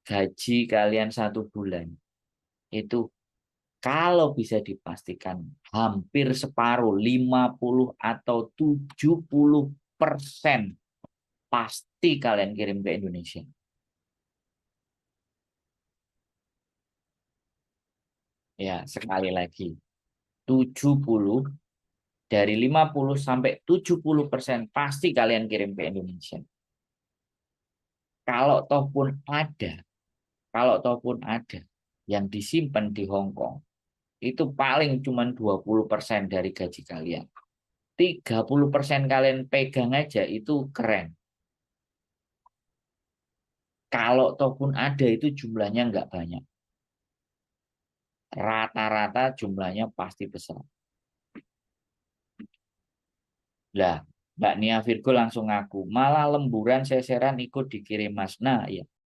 gaji kalian 1 bulan itu kalau bisa dipastikan hampir separuh, 50 atau 70% pasti kalian kirim ke Indonesia. Ya, sekali lagi. 70 dari 50 sampai 70% pasti kalian kirim ke Indonesia. Kalau toh pun ada, kalau toh pun ada yang disimpan di Hong Kong, itu paling cuma 20% dari gaji kalian. 30% kalian pegang aja itu keren. Kalau toh pun ada itu jumlahnya nggak banyak. Rata-rata jumlahnya pasti besar. Lah, Mbak Nia Virgo langsung ngaku, malah lemburan seseran ikut dikirim Mas. Nah, ya.